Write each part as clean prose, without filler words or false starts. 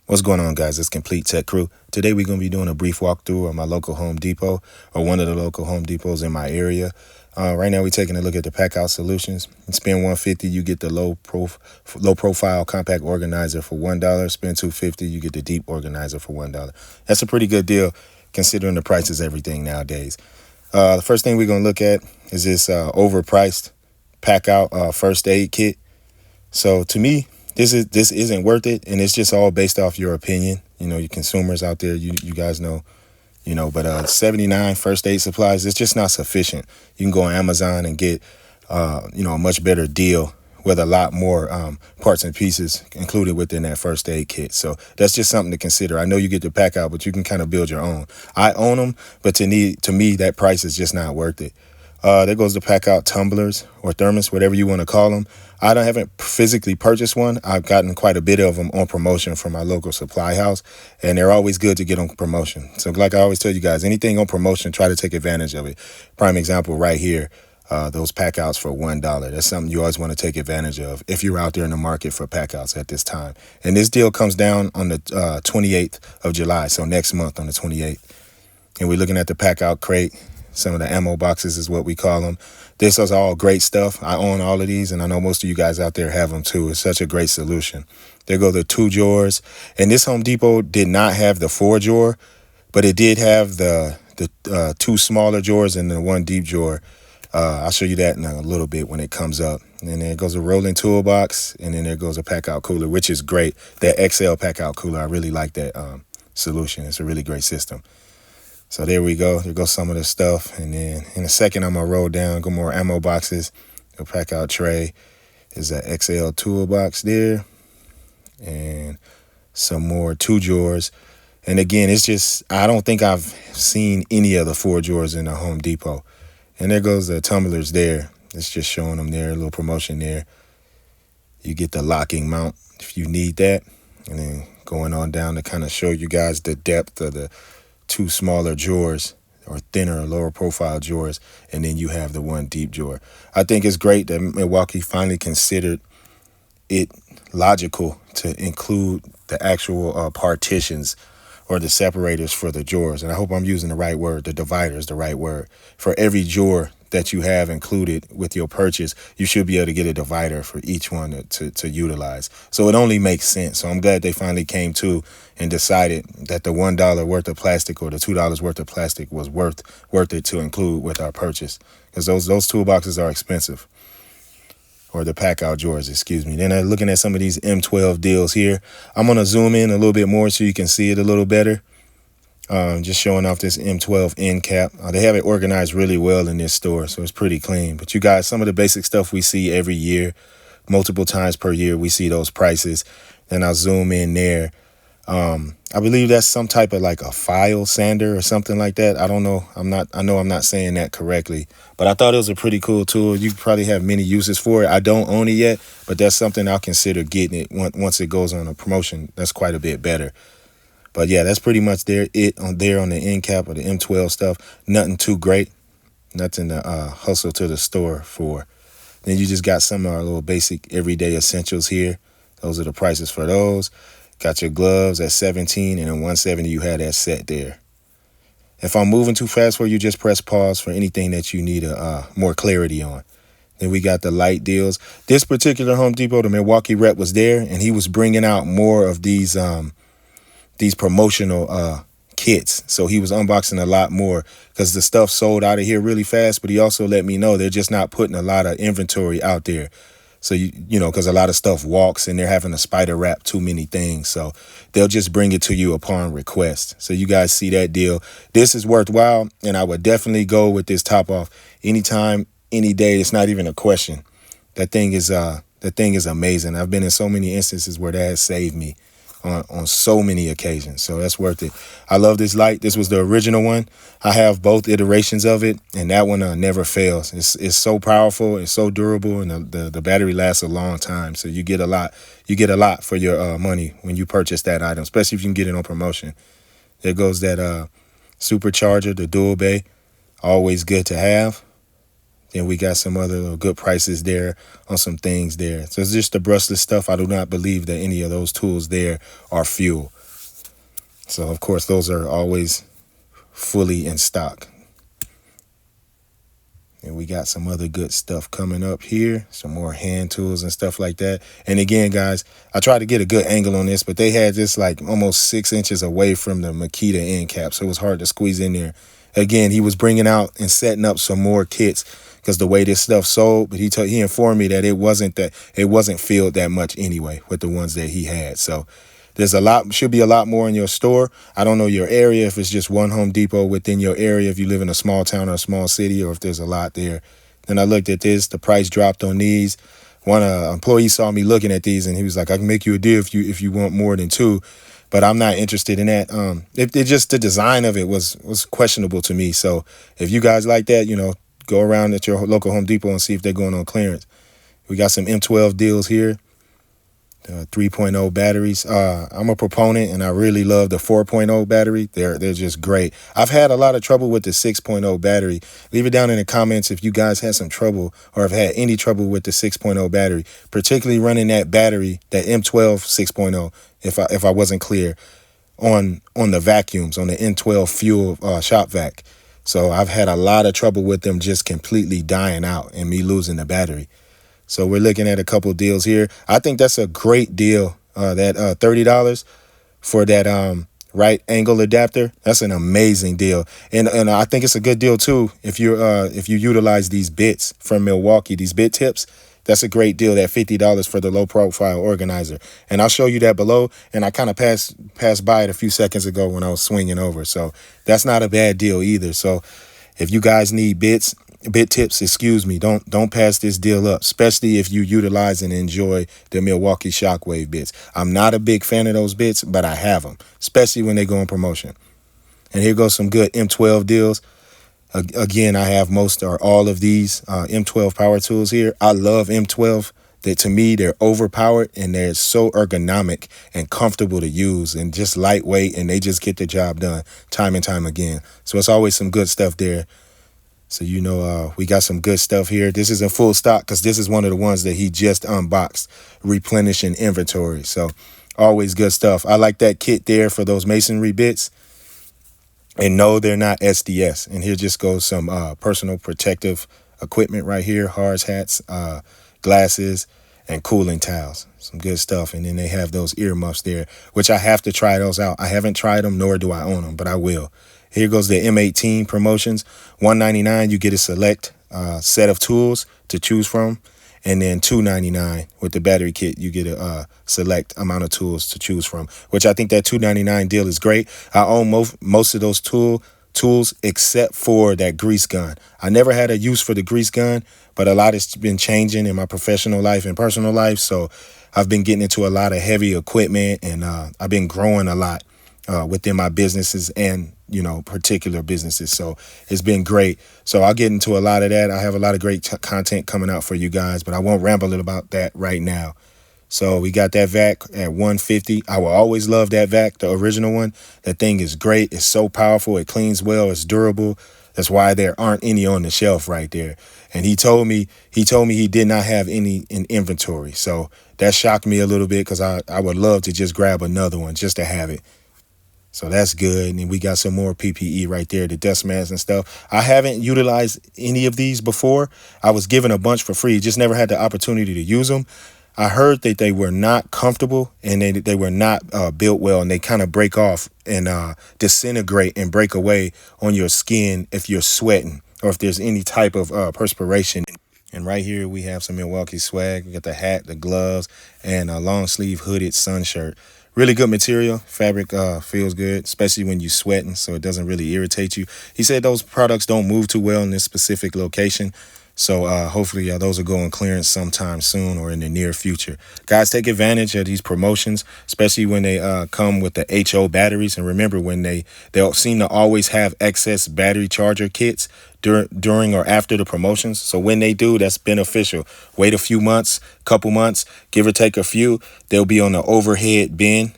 What's going on, guys? It's Complete Tech Crew. Today we're going to be doing a brief walkthrough of my local Home Depot, or one of the local Home Depots in my area. Right now we're taking a look at the Packout solutions. You spend $150, you get the low profile compact organizer for $1. Spend $250, you get the deep organizer for $1. That's a pretty good deal considering the prices of everything nowadays. The first thing we're going to look at is this overpriced Packout first aid kit. So to me, this isn't worth it, and it's just all based off your opinion. You know, you consumers out there, you guys know, but 79 first aid supplies, it's just not sufficient. You can go on Amazon and get a much better deal with a lot more parts and pieces included within that first aid kit. So that's just something to consider. I know you get the pack out, but you can kind of build your own. I own them, but to me, that price is just not worth it. There goes the Packout tumblers or thermos, whatever you want to call them. Haven't physically purchased one. I've gotten quite a bit of them on promotion from my local supply house, and they're always good to get on promotion. So like I always tell you guys, anything on promotion, try to take advantage of it. Prime example right here, those Packouts for $1. That's something you always want to take advantage of if you're out there in the market for Packouts at this time. And this deal comes down on the 28th of July, so next month on the 28th. And we're looking at the Packout crate. Some of the ammo boxes is what we call them. This is all great stuff. I own all of these, and I know most of you guys out there have them too. It's such a great solution. There go the 2 drawers. And this Home Depot did not have the 4 drawer, but it did have the 2 smaller drawers and the 1 deep drawer. I'll show you that in a little bit when it comes up. And there goes a rolling toolbox, and then there goes a Packout cooler, which is great. That XL Packout cooler, I really like that solution. It's a really great system. So there we go. There goes some of the stuff. And then in a second, I'm going to roll down, go more ammo boxes. The Packout tray. There's that XL toolbox there. And some more 2 drawers. And again, it's just, I don't think I've seen any of the 4 drawers in the Home Depot. And there goes the tumblers there. It's just showing them there, a little promotion there. You get the locking mount if you need that. And then going on down to kind of show you guys the depth of the 2 smaller drawers, or thinner or lower profile drawers, and then you have the 1 deep drawer. I think it's great that Milwaukee finally considered it logical to include the actual partitions or the separators for the drawers. And I hope I'm using the right word. The divider is the right word. For every drawer that you have included with your purchase, you should be able to get a divider for each one to utilize. So it only makes sense. So I'm glad they finally came to and decided that the $1 worth of plastic or the $2 worth of plastic was worth it to include with our purchase, because those toolboxes are expensive. Or the Packout drawers, excuse me. Then looking at some of these M12 deals here. I'm going to zoom in a little bit more so you can see it a little better. Just showing off this M12 end cap. They have it organized really well in this store, so it's pretty clean. But you guys, some of the basic stuff we see every year, multiple times per year, we see those prices. Then I'll zoom in there. I believe that's some type of like a file sander or something like that. I don't know. I know I'm not saying that correctly, but I thought it was a pretty cool tool. You probably have many uses for it. I don't own it yet, but that's something I'll consider getting it once it goes on a promotion. That's quite a bit better. But yeah, that's pretty much on the end cap of the M12 stuff. Nothing too great. Nothing to hustle to the store for. Then you just got some of our little basic everyday essentials here. Those are the prices for those. Got your gloves at $17, and then $170 you had that set there. If I'm moving too fast for you, just press pause for anything that you need more clarity on. Then we got the light deals. This particular Home Depot, the Milwaukee rep was there, and he was bringing out more of these promotional kits. So he was unboxing a lot more because the stuff sold out of here really fast. But he also let me know they're just not putting a lot of inventory out there. So, because a lot of stuff walks and they're having to spider wrap too many things. So they'll just bring it to you upon request. So you guys see that deal. This is worthwhile, and I would definitely go with this top off anytime, any day. It's not even a question. That thing is amazing. I've been in so many instances where that has saved me on so many occasions. So that's worth it. I love this light. This was the original one. I have both iterations of it, and that one never fails. It's so powerful, it's so durable, and the battery lasts a long time. So you get a lot for your money when you purchase that item, especially if you can get it on promotion. There goes that supercharger, the dual bay. Always good to have. Then we got some other good prices there on some things there. So it's just the brushless stuff. I do not believe that any of those tools there are fuel. So of course those are always fully in stock. And we got some other good stuff coming up here, some more hand tools and stuff like that. And again, guys, I tried to get a good angle on this, but they had this like almost 6 inches away from the Makita end cap, so it was hard to squeeze in there. Again, he was bringing out and setting up some more kits because the way this stuff sold, but he informed me that it wasn't filled that much anyway with the ones that he had. So should be a lot more in your store. I don't know your area, if it's just one Home Depot within your area, if you live in a small town or a small city, or if there's a lot there. Then I looked at this, the price dropped on these. One employee saw me looking at these and he was like, I can make you a deal if you want more than two, but I'm not interested in that. It just, the design of it was questionable to me. So if you guys like that, go around at your local Home Depot and see if they're going on clearance. We got some M12 deals here. 3.0 batteries. I'm a proponent, and I really love the 4.0 battery. They're just great. I've had a lot of trouble with the 6.0 battery. Leave it down in the comments if you guys had some trouble or have had any trouble with the 6.0 battery, particularly running that battery, that M12 6.0. If I wasn't clear on the vacuums, on the N12 fuel shop vac. So I've had a lot of trouble with them just completely dying out and me losing the battery. So we're looking at a couple deals here. I think that's a great deal. That $30 for that right angle adapter. That's an amazing deal, and I think it's a good deal too if you utilize these bits from Milwaukee, these bit tips. That's a great deal. That $50 for the low profile organizer, and I'll show you that below. And I kind of passed by it a few seconds ago when I was swinging over. So that's not a bad deal either. So if you guys need bit tips, don't pass this deal up, especially if you utilize and enjoy the Milwaukee Shockwave bits. I'm not a big fan of those bits, but I have them, especially when they go on promotion. And here goes some good M12 deals. Again, I have most or all of these M12 power tools here. I love M12. To me, they're overpowered and they're so ergonomic and comfortable to use and just lightweight, and they just get the job done time and time again. So it's always some good stuff there. So, we got some good stuff here. This is in full stock because this is one of the ones that he just unboxed, replenishing inventory. So always good stuff. I like that kit there for those masonry bits. And no, they're not SDS. And here just goes some personal protective equipment right here. Hard hats, glasses, and cooling towels. Some good stuff. And then they have those earmuffs there, which I have to try those out. I haven't tried them, nor do I own them, but I will. Here goes the M18 promotions. $199, you get a select set of tools to choose from. And then $299 with the battery kit, you get a select amount of tools to choose from, which I think that $299 deal is great. I own most of those tools except for that grease gun. I never had a use for the grease gun, but a lot has been changing in my professional life and personal life. So I've been getting into a lot of heavy equipment, and I've been growing a lot within my businesses and particular businesses. So it's been great. So I'll get into a lot of that. I have a lot of great content coming out for you guys, but I won't ramble about that right now. So we got that vac at $150. I will always love that vac, the original one. That thing is great. It's so powerful. It cleans well. It's durable. That's why there aren't any on the shelf right there. And he told me he did not have any in inventory. So that shocked me a little bit because I would love to just grab another one just to have it. So that's good. And we got some more PPE right there, the dust masks and stuff. I haven't utilized any of these before. I was given a bunch for free, just never had the opportunity to use them. I heard that they were not comfortable and they were not built well, and they kind of break off and disintegrate and break away on your skin if you're sweating or if there's any type of perspiration. And right here we have some Milwaukee swag. We got the hat, the gloves, and a long sleeve hooded sun shirt. Really good material. Fabric feels good, especially when you're sweating, so it doesn't really irritate you. He said those products don't move too well in this specific location. So hopefully those will go on clearance sometime soon or in the near future. Guys, take advantage of these promotions, especially when they come with the HO batteries. And remember, when they'll seem to always have excess battery charger kits during or after the promotions. So when they do, that's beneficial. Wait a few months, couple months, give or take a few. They'll be on the overhead bin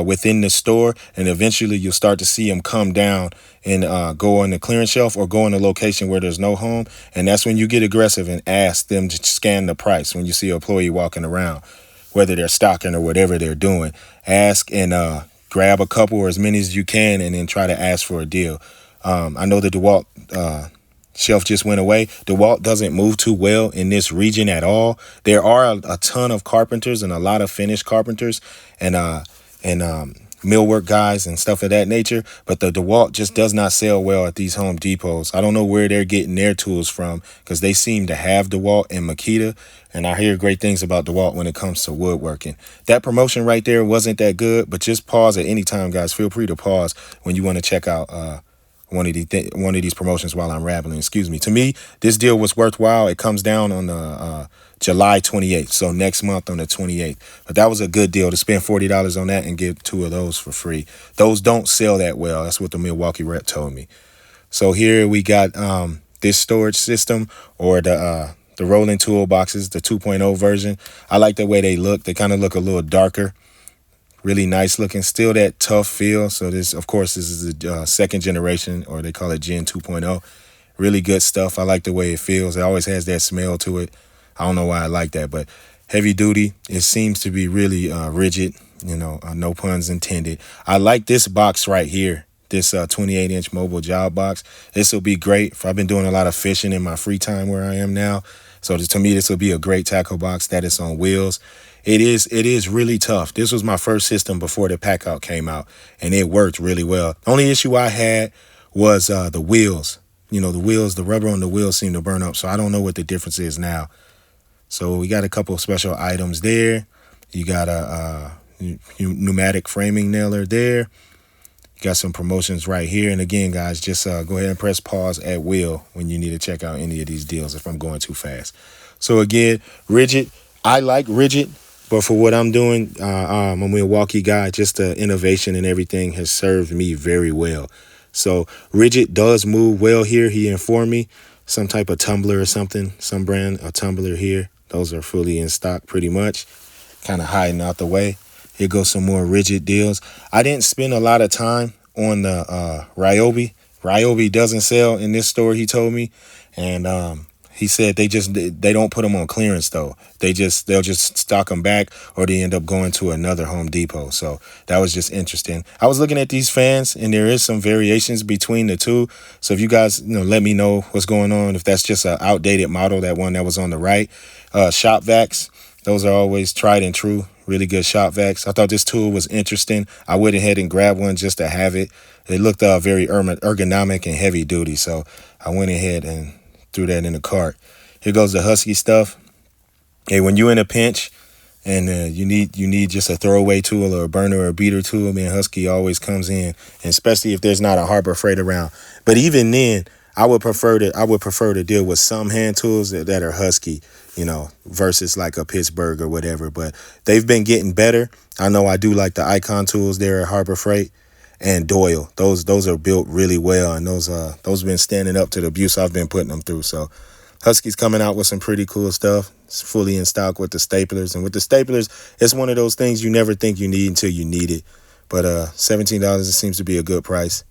within the store, and eventually you'll start to see them come down and go on the clearance shelf or go in a location where there's no home. And that's when you get aggressive and ask them to scan the price. When you see an employee walking around, whether they're stocking or whatever they're doing, ask and grab a couple or as many as you can and then try to ask for a deal. I know the DeWalt shelf just went away. DeWalt doesn't move too well in this region at all. There are a ton of carpenters and a lot of finished carpenters and millwork guys and stuff of that nature, but the DeWalt just does not sell well at these Home Depots. I don't know where they're getting their tools from because they seem to have DeWalt and Makita, and I hear great things about DeWalt when it comes to woodworking. That promotion right there wasn't that good, but just pause at any time, guys. Feel free to pause when you want to check out one of these promotions while I'm rambling. Excuse me. To me, this deal was worthwhile. It comes down on the July 28th, so next month on the 28th. But that was a good deal to spend $40 on that and get 2 of those for free. Those don't sell that well. That's what the Milwaukee rep told me. So here we got this storage system, or the rolling toolboxes, the 2.0 version. I like the way they look. They kind of look a little darker. Really nice looking, still that tough feel. So this, of course, this is the second generation, or they call it Gen 2.0. Really good stuff. I like the way it feels. It always has that smell to it. I don't know why I like that, but heavy duty. It seems to be really rigid, no puns intended. I like this box right here, this 28-inch mobile job box. This will be great. I've been doing a lot of fishing in my free time where I am now. So to me, this will be a great tackle box that is on wheels. It is really tough. This was my first system before the Packout came out, and it worked really well. The only issue I had was the wheels. The rubber on the wheels seemed to burn up, so I don't know what the difference is now. So we got a couple of special items there. You got a pneumatic framing nailer there. You got some promotions right here. And again, guys, just go ahead and press pause at will when you need to check out any of these deals if I'm going too fast. So again, rigid. I like rigid. But for what I'm doing, I'm a Milwaukee guy. Just the innovation and everything has served me very well. So rigid does move well here. He informed me. Some type of tumbler or something, some brand, a tumbler here. Those are fully in stock pretty much. Kind of hiding out the way. Here goes some more rigid deals. I didn't spend a lot of time on the Ryobi. Ryobi doesn't sell in this store, he told me. And he said they don't put them on clearance though. They'll just stock them back, or they end up going to another Home Depot. So that was just interesting. I was looking at these fans, and there is some variations between the two. So if you guys let me know what's going on, if that's just an outdated model, that one that was on the right. Shop vacs, those are always tried and true. Really good shop vacs. I thought this tool was interesting. I went ahead and grabbed one just to have it. It looked very ergonomic and heavy duty, so I went ahead and threw that in the cart. Here goes the Husky stuff. Hey, when you're in a pinch and you need just a throwaway tool or a burner or a beater tool, man, Husky always comes in, and especially if there's not a Harbor Freight around. But even then, I would prefer to deal with some hand tools that are Husky, versus like a Pittsburgh or whatever. But they've been getting better. I know I do like the Icon tools there at Harbor Freight. And Doyle, those are built really well, and those have been standing up to the abuse I've been putting them through. So Husky's coming out with some pretty cool stuff. It's fully in stock with the staplers, and with the staplers, it's one of those things you never think you need until you need it. But $17, it seems to be a good price.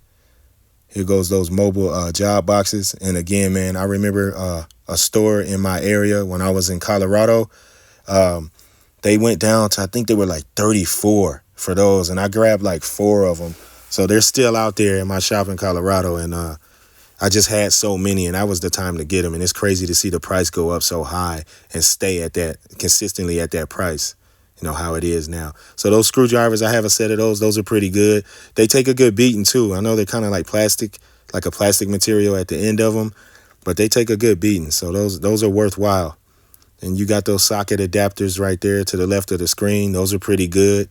Here goes those mobile job boxes, and again, man, I remember a store in my area when I was in Colorado. They went down to, I think they were like 34 for those, and I grabbed like 4 of them. So they're still out there in my shop in Colorado, and I just had so many, and that was the time to get them. And it's crazy to see the price go up so high and stay at that consistently at that price, how it is now. So those screwdrivers, I have a set of those. Those are pretty good. They take a good beating too. I know they're kind of like plastic, like a plastic material at the end of them, but they take a good beating. So those are worthwhile. And you got those socket adapters right there to the left of the screen. Those are pretty good.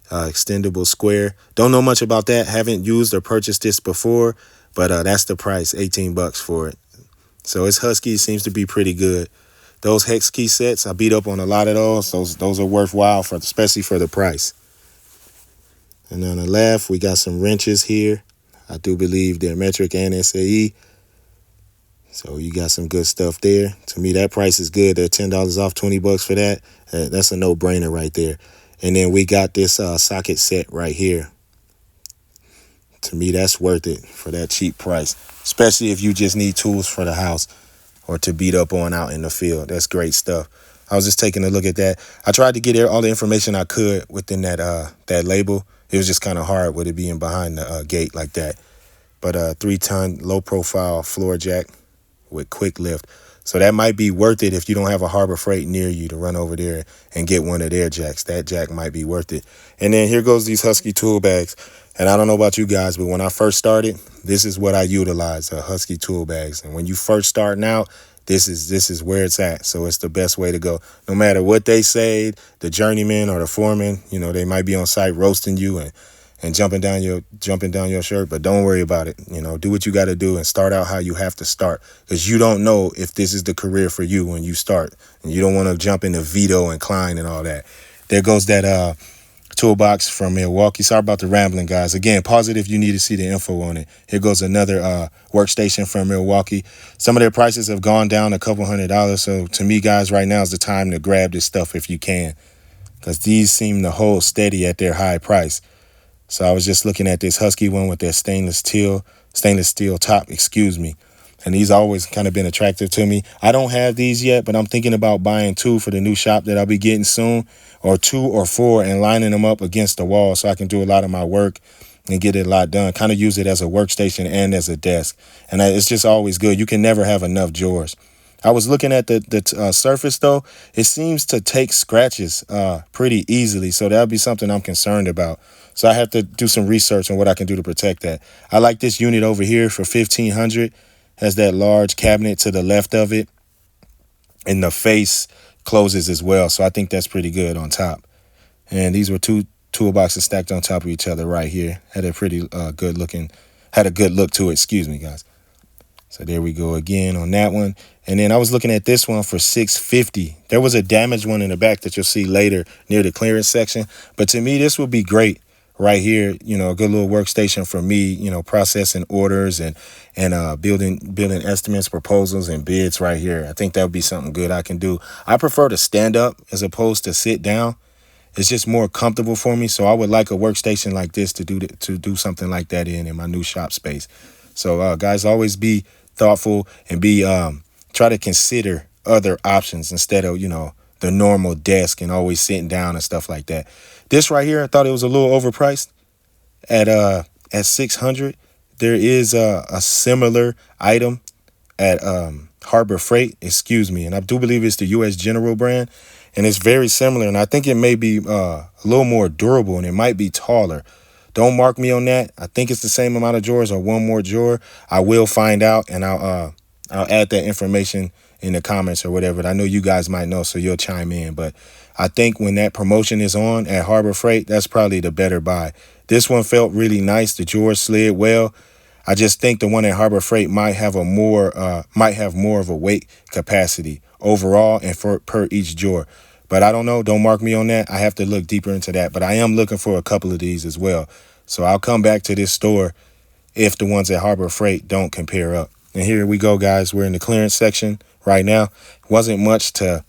Extendable square. Don't know much about that. Haven't used or purchased this before, but that's the price, $18 for it. So it's Husky. Seems to be pretty good. Those hex key sets, I beat up on a lot of those. Those are worthwhile, especially for the price. And on the left, we got some wrenches here. I do believe they're metric and SAE. So you got some good stuff there. To me, that price is good. They're $10 off, $20 for that. That's a no-brainer right there. And then we got this socket set right here. To me, that's worth it for that cheap price, especially if you just need tools for the house or to beat up on out in the field. That's great stuff. I was just taking a look at that. I tried to get all the information I could within that label It was just kind of hard with it being behind the gate like that. But 3-ton low profile floor jack with quick lift. So that might be worth it if you don't have a Harbor Freight near you to run over there and get one of their jacks. That jack might be worth it. And then here goes these Husky tool bags. And I don't know about you guys, but when I first started, this is what I utilized, Husky tool bags. And when you first starting out, this is where it's at. So it's the best way to go. No matter what they say, the journeyman or the foreman, they might be on site roasting you and jumping down your shirt, but don't worry about it. Do what you got to do and start out how you have to start, because you don't know if this is the career for you when you start, and you don't want to jump into Vito and Klein and all that. There goes that toolbox from Milwaukee. Sorry about the rambling, guys. Again, pause it if you need to see the info on it. Here goes another workstation from Milwaukee. Some of their prices have gone down a couple $100. So to me, guys, right now is the time to grab this stuff if you can, because these seem to hold steady at their high price. So I was just looking at this Husky one with their stainless steel top, and these always kind of been attractive to me. I don't have these yet, but I'm thinking about buying 2 for the new shop that I'll be getting soon, or 2 or 4, and lining them up against the wall so I can do a lot of my work and get it a lot done. Kind of use it as a workstation and as a desk. And it's just always good. You can never have enough drawers. I was looking at the surface, though. It seems to take scratches pretty easily, so that'll be something I'm concerned about. So I have to do some research on what I can do to protect that. I like this unit over here for $1,500. Has that large cabinet to the left of it, and the face closes as well. So I think that's pretty good on top. And these were 2 toolboxes stacked on top of each other right here. Had a pretty good look to it. Guys. So there we go again on that one. And then I was looking at this one for $650. There was a damaged one in the back that you'll see later near the clearance section. But to me, this would be great right here. A good little workstation for me, processing orders and building estimates, proposals, and bids right here. I think that would be something good I can do. I prefer to stand up as opposed to sit down. It's just more comfortable for me. So I would like a workstation like this to do something like that in my new shop space. So guys, always be thoughtful and try to consider other options instead of, the normal desk and always sitting down and stuff like that. This right here, I thought it was a little overpriced at $600. There is a similar item at Harbor Freight, and I do believe it's the U.S. General brand, and it's very similar, and I think it may be a little more durable, and it might be taller. Don't mark me on that. I think it's the same amount of drawers or one more drawer. I will find out, and I'll add that information in the comments or whatever. I know you guys might know, so you'll chime in. But I think when that promotion is on at Harbor Freight, that's probably the better buy. This one felt really nice. The drawers slid well. I just think the one at Harbor Freight might have more of a weight capacity overall and per each drawer. But I don't know. Don't mark me on that. I have to look deeper into that. But I am looking for a couple of these as well. So I'll come back to this store if the ones at Harbor Freight don't compare up. And here we go, guys. We're in the clearance section right now. Wasn't much that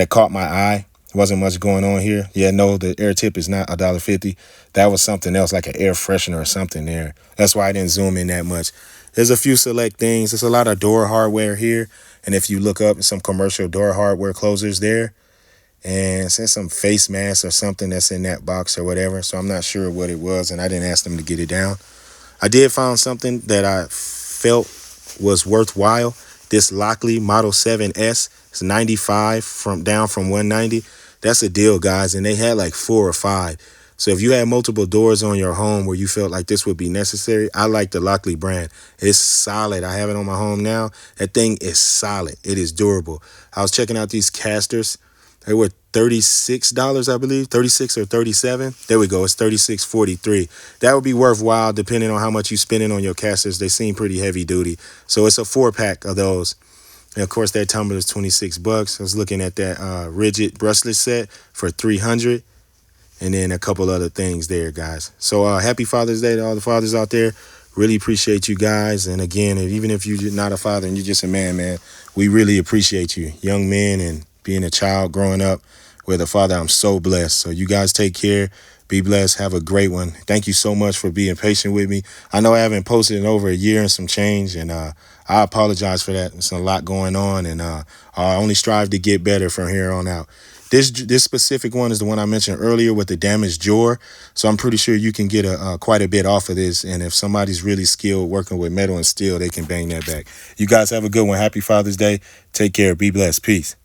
caught my eye. Wasn't much going on here. Yeah, no, the air tip is not $1.50. That was something else, like an air freshener or something there. That's why I didn't zoom in that much. There's a few select things. There's a lot of door hardware here. And if you look up some commercial door hardware closers there, and it says some face mask or something that's in that box or whatever. So I'm not sure what it was, and I didn't ask them to get it down. I did find something that I felt was worthwhile. This Lockley Model 7S. It's 95 down from 190. That's a deal, guys. And they had like 4 or 5. So if you had multiple doors on your home where you felt like this would be necessary, I like the Lockley brand. It's solid. I have it on my home now. That thing is solid. It is durable. I was checking out these casters. They were $36, I believe, 36 or 37. There we go. It's $36.43. That would be worthwhile depending on how much you're spending on your casters. They seem pretty heavy duty. So it's a 4-pack of those. And of course, that tumbler is $26. I was looking at that rigid brushless set for $300. And then a couple other things there, guys. So happy Father's Day to all the fathers out there. Really appreciate you guys. And again, even if you're not a father and you're just a man, we really appreciate you. Young men and being a child growing up with a father, I'm so blessed. So you guys take care. Be blessed. Have a great one. Thank you so much for being patient with me. I know I haven't posted in over a year and some change, and I apologize for that. There's a lot going on, and I only strive to get better from here on out. This specific one is the one I mentioned earlier with the damaged drawer. So I'm pretty sure you can get quite a bit off of this. And if somebody's really skilled working with metal and steel, they can bang that back. You guys have a good one. Happy Father's Day. Take care. Be blessed. Peace.